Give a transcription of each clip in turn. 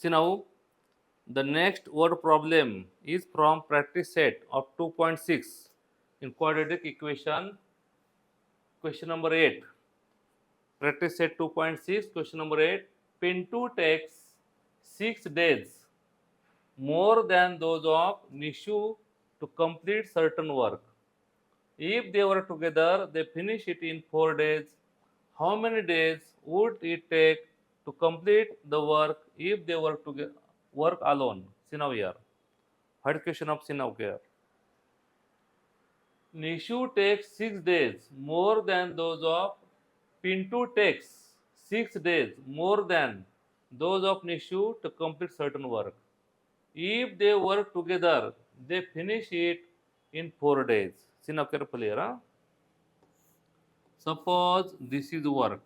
See now, the next word problem is from practice set of 2.6 in quadratic equation, question number 8. Practice set 2.6, question number 8. Pintu takes 6 days more than those of Nishu to complete certain work. If they were together, they finish it in 4 days. How many days would it take to complete the work if they were to work alone? See now here. Third question of see now here. Nishu takes 6 days more than those of Pintu takes 6 days more than those of Nishu to complete certain work. If they work together, they finish it in 4 days. See now carefully here. Huh? Suppose this is work.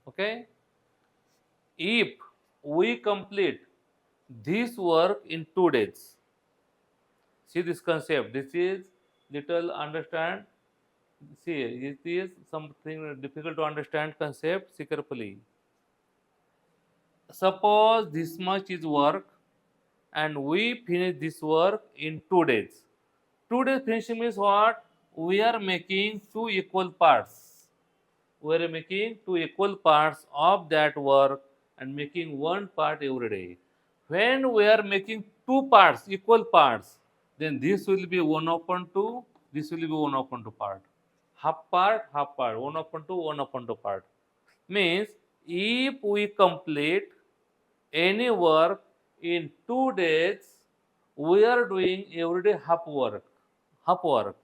Okay. If we complete this work in 2 days, see this concept. This is little understand. See, it is something difficult to understand concept. See carefully. Suppose this much is work and we finish this work in 2 days. 2 days finishing means what? We are making two equal parts. We are making two equal parts of that work and making one part every day. When we are making two parts, equal parts, then this will be 1 upon 2, this will be 1 upon 2 part. Half part, 1 upon 2, 1 upon 2 part. Means if we complete any work in 2 days, we are doing every day half work. Half work.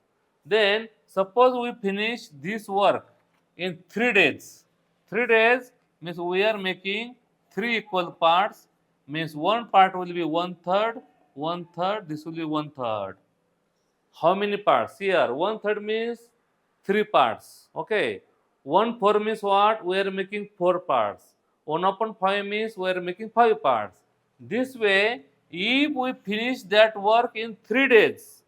Then suppose we finish this work in 3 days. 3 days means we are making 3 equal parts. Means one part will be 1/3, 1/3. This will be 1/3. How many parts? Here 1/3 means 3 parts. Okay. 1/4 means what? We are making 4 parts. 1 upon 5 means we are making 5 parts. This way, if we finish that work in 3 days,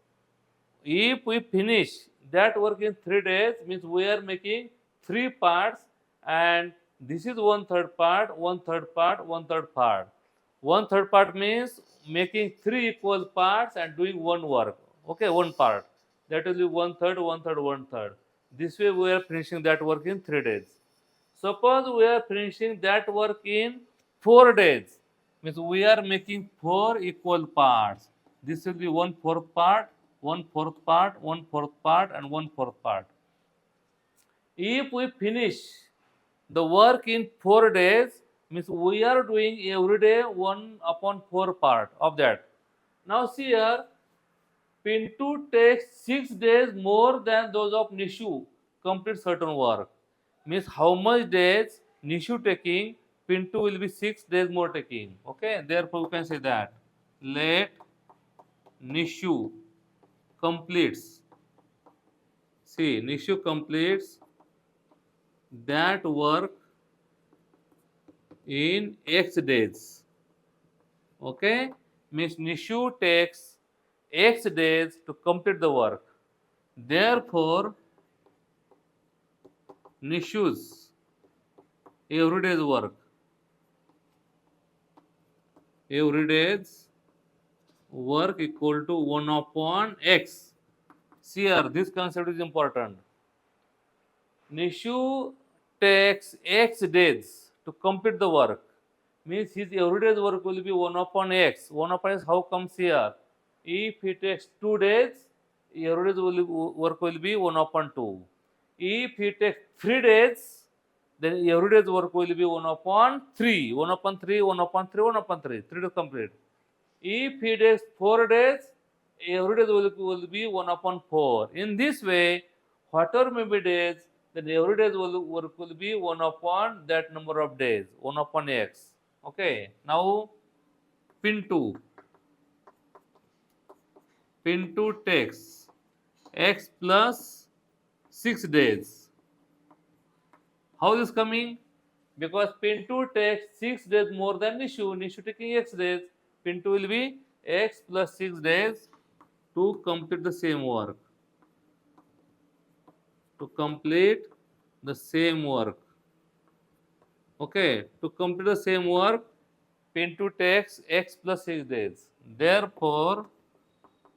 if we finish that work in 3 days, means we are making 3 parts, and this is 1/3 part, 1/3 part, 1/3 part. 1/3 part means making 3 equal parts and doing one work. Okay, one part. That will be 1/3, 1/3, 1/3. This way we are finishing that work in 3 days. Suppose we are finishing that work in 4 days. Means we are making 4 equal parts. This will be 1/4 part, 1/4 part, 1/4 part, and 1/4 part. If we finish the work in 4 days, means we are doing every day 1 upon 4 part of that. Now see here, Pintu takes 6 days more than those of Nishu complete certain work. Means how much days Nishu taking, Pintu will be 6 days more taking. Okay, therefore we can say that let Nishu completes. See, Nishu completes that work in X days. Okay, means Nishu takes X days to complete the work. Therefore, Nishu's everyday's work, everyday's work equal to 1 upon X. See here, this concept is important. Nishu takes X days to complete the work. Means his everyday's work will be 1 upon X. 1 upon X, how comes here? If he takes 2 days, everyday's work will be 1 upon 2. If he takes 3 days, then everyday's work will be 1 upon 3. 1 upon 3, 1 upon 3, 1 upon 3. 3 to complete. If he takes 4 days, everyday's work will be 1 upon 4. In this way, whatever may be days, then everyday's work will be 1 upon that number of days, 1 upon X. Okay, now Pintu. Pintu takes X plus 6 days. How is coming? Because Pintu takes 6 days more than Nishu. Nishu taking X days. Pintu will be X plus 6 days to complete the same work. To complete the same work. Okay, to complete the same work, Pintu takes x plus 6 days. Therefore,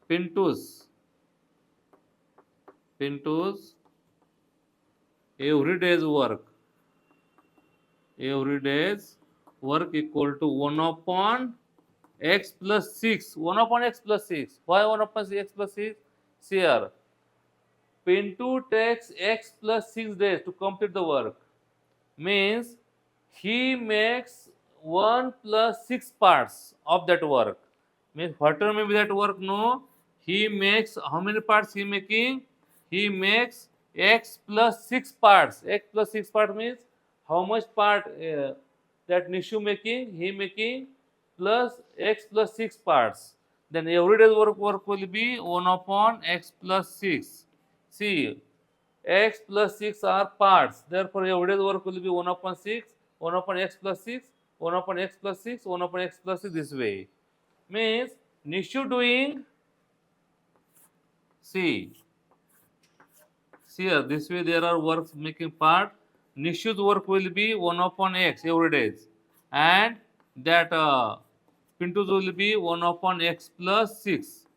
Pintu's every day's work equal to 1 upon x plus 6. 1 upon x plus 6. Why 1 upon x plus 6? See here. Pintu takes x plus 6 days to complete the work. Means he makes 1 plus 6 parts of that work. Means whatever may be that work, no, he makes how many parts he making? He makes x plus 6 parts. X plus 6 part means how much part that Nishu making? He making plus x plus 6 parts. Then every day's work will be 1 upon x plus 6. See, x plus 6 are parts. Therefore, every day's work will be 1 upon 6, 1 upon x plus 6, 1 upon x plus 6, 1 upon x plus 6 this way. Means Nishu doing, see here, this way there are works making part. Nishu's work will be 1 upon x every day. And that Pintu's will be 1 upon x plus 6.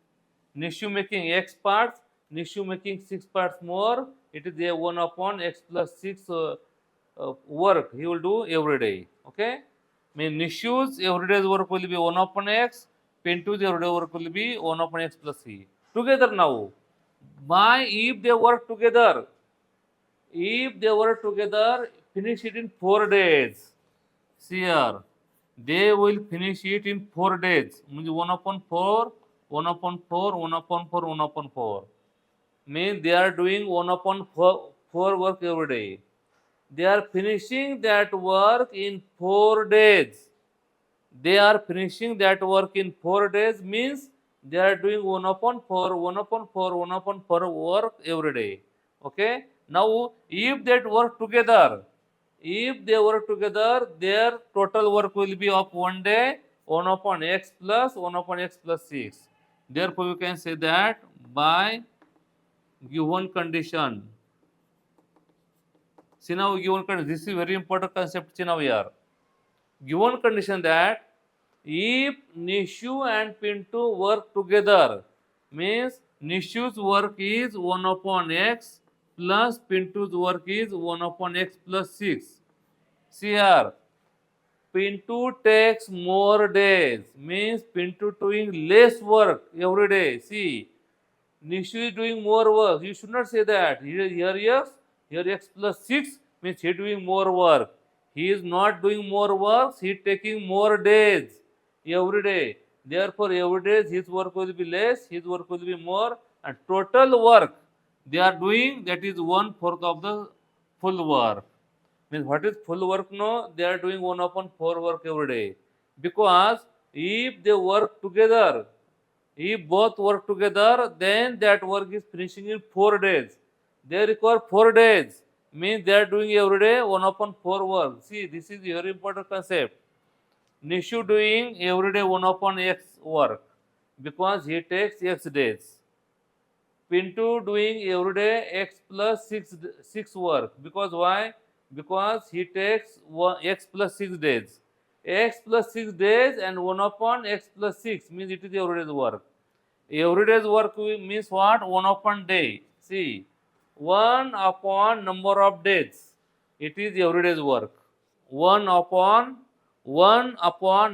Nishu making x parts, Nishu making 6 parts more. It is a 1 upon x plus 6 work he will do every day. Okay? Mean Nishu's everyday's work will be 1 upon x, Pintu's everyday work will be 1 upon x plus c. Together now. By if they work together, finish it in 4 days. See here. They will finish it in 4 days. Means 1 upon 4, 1 upon 4, 1 upon 4, 1 upon 4. Means they are doing 1 upon 4 work every day. They are finishing that work in 4 days. They are finishing that work in 4 days means they are doing 1 upon 4, 1 upon 4, 1 upon 4 work every day. Okay. Now, if that work together, their total work will be of 1 day, 1 upon x plus 1 upon x plus 6. Therefore, you can say that by given condition. See now, given condition. This is very important concept. See now here. Given condition that if Nishu and Pintu work together, means Nishu's work is 1 upon x plus Pintu's work is 1 upon x plus 6. See here, Pintu takes more days, means Pintu doing less work every day. See, Nishu is doing more work. You should not say that. Here x plus 6 means he doing more work. He is not doing more work, he is taking more days every day. Therefore, every day his work will be less, his work will be more, and total work they are doing, that is 1/4 of the full work. Means what is full work? No, they are doing 1 upon 4 work every day. Because if they work together, if both work together, then that work is finishing in 4 days. They require 4 days. Means they are doing every day 1 upon 4 work. See, this is a very important concept. Nishu doing every day 1 upon x work because he takes x days. Pintu doing every day x plus 6 work because why? Because he takes x plus 6 days. X plus 6 days and 1 upon x plus 6 means it is every day's work. Every day's work means what? 1 upon day. See, 1 upon number of days. It is every day's work. 1 upon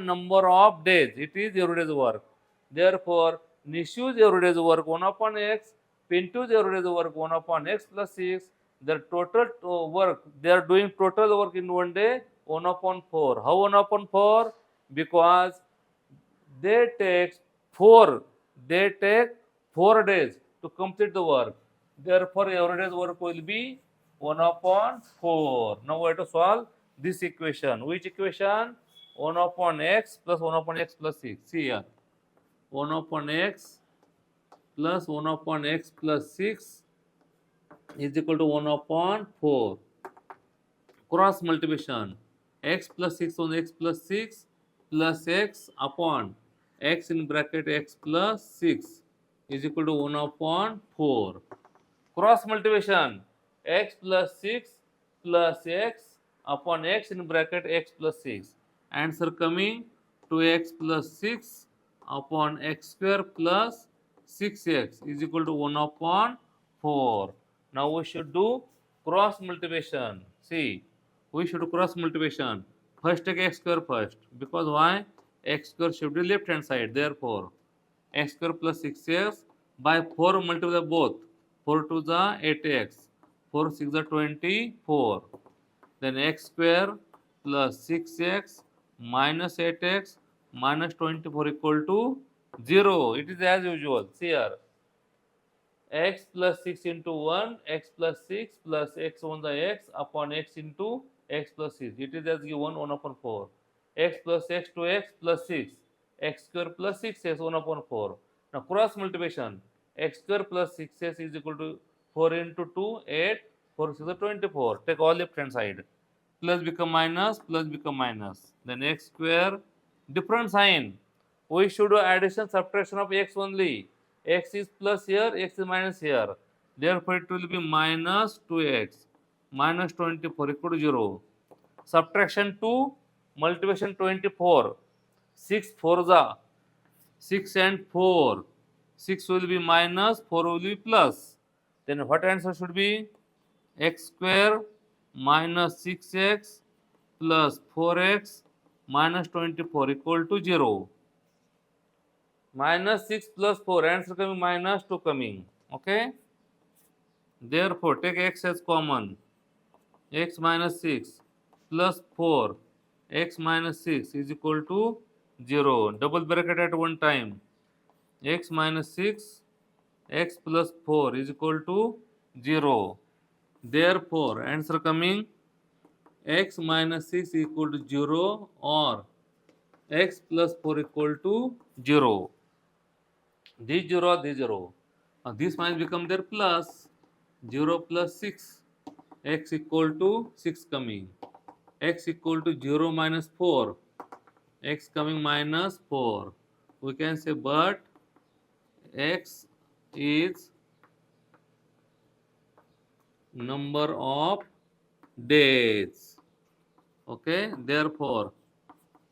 number of days. It is every day's work. Therefore, Nishu's every day's work 1 upon x, Pintu's every day's work 1 upon x plus 6. Their total work, they are doing total work in 1 day 1 upon 4. How 1 upon 4? Because they take 4 days to complete the work. Therefore, every day's work will be 1 upon 4. Now we have to solve this equation. Which equation? 1 upon x plus 1 upon x plus 6. See here. 1 upon x plus 1 upon x plus 6 is equal to 1 upon 4. Cross multiplication. X plus 6 on x plus 6 plus x upon x in bracket x plus 6 is equal to 1 upon 4. Cross multiplication. X plus 6 plus x upon x in bracket x plus 6. Answer coming 2x plus 6 upon x square plus 6x is equal to 1 upon 4. Now we should do cross multiplication. See, we should cross multiplication. First take x square first. Because why? X square should be left hand side. Therefore, x square plus 6x by 4 multiply both. 4 to the 8x. 4 6 the 24. Then x square plus 6x minus 8x minus 24 equal to 0. It is as usual. See here. X plus 6 into 1, x plus 6 plus x on the x upon x into x plus 6. It is as given 1 upon 4. X plus x to x plus 6. X square plus 6x 1 upon 4. Now cross multiplication. X square plus 6x is equal to 4 into 2, 8. 4 6 is 24. Take all left hand side. Plus become minus, plus become minus. Then x square, different sign. We should do addition subtraction of x only. X is plus here, x is minus here. Therefore, it will be minus 2x minus 24 equal to 0. Subtraction 2, multiplication 24. 6 4 the 6 and 4. 6 will be minus, 4 will be plus. Then what answer should be? X square minus 6x plus 4x minus 24 equal to 0. Minus 6 plus 4, answer coming minus 2 coming. Okay. Therefore, take x as common. X minus 6 plus 4, x minus 6 is equal to 0. Double bracket at one time. X minus 6, x plus 4 is equal to 0. Therefore, answer coming x minus 6 equal to 0 or x plus 4 equal to 0. This 0, this 0. This minus become their plus. 0 plus 6. X equal to 6 coming. X equal to 0 minus 4. X coming minus 4. We can say but x is number of days. Okay, therefore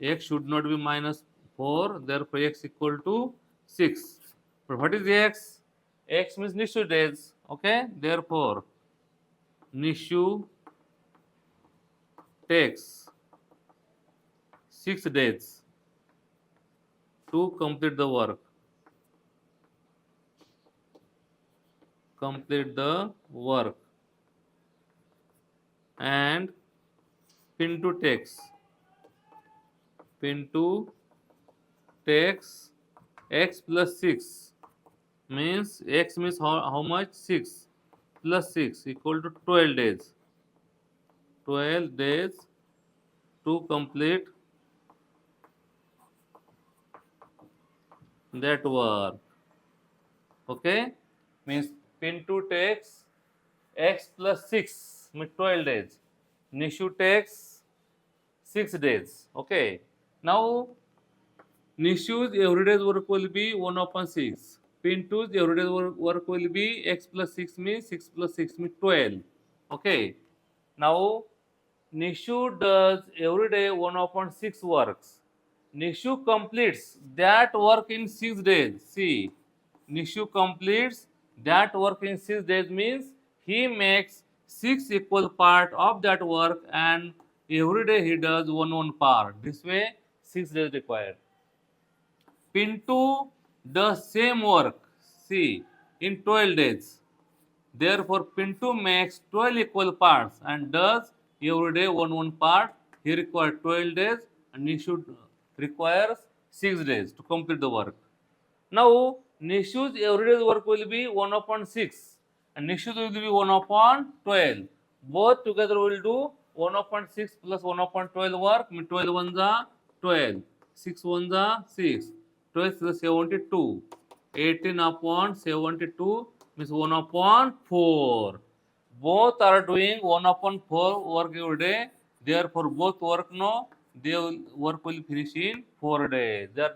x should not be minus 4, therefore x equal to 6. But what is x? X means Nishu days. Okay, therefore Nishu takes 6 days to complete the work. Complete the work. And Pintu takes x plus 6 means x means how much? 6 plus 6 equal to 12 days. 12 days to complete that work. Okay, means Pintu takes x plus 6 means 12 days. Nishu takes 6 days. Okay, now Nishu's everyday work will be 1 upon 6. Pintu's everyday work will be x plus 6 means 6 plus 6 means 12. Okay, now Nishu does every day 1 upon 6 works. Nishu completes that work in 6 days. See, Nishu completes that work in 6 days means he makes 6 equal part of that work and every day he does one part. This way 6 days required. Pintu does same work, see, in 12 days. Therefore, Pintu makes 12 equal parts and does every day one part. He requires 12 days and Nishu requires 6 days to complete the work. Now, Nishu's everyday work will be 1 upon 6 and Nishu's will be 1 upon 12. Both together will do 1 upon 6 plus 1 upon 12 work. 12 ones are 12, 6 ones are 6, 12 is 72. 18 upon 72 means 1 upon 4. Both are doing 1 upon 4 work every day. Therefore, both work no, their work will finish in 4 days. They are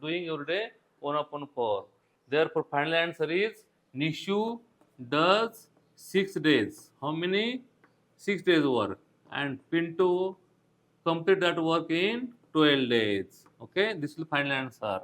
doing every day 1 upon 4. Therefore, final answer is Nishu does 6 days. How many? 6 days work. And Pintu complete that work in 12 days. Okay, this will final answer.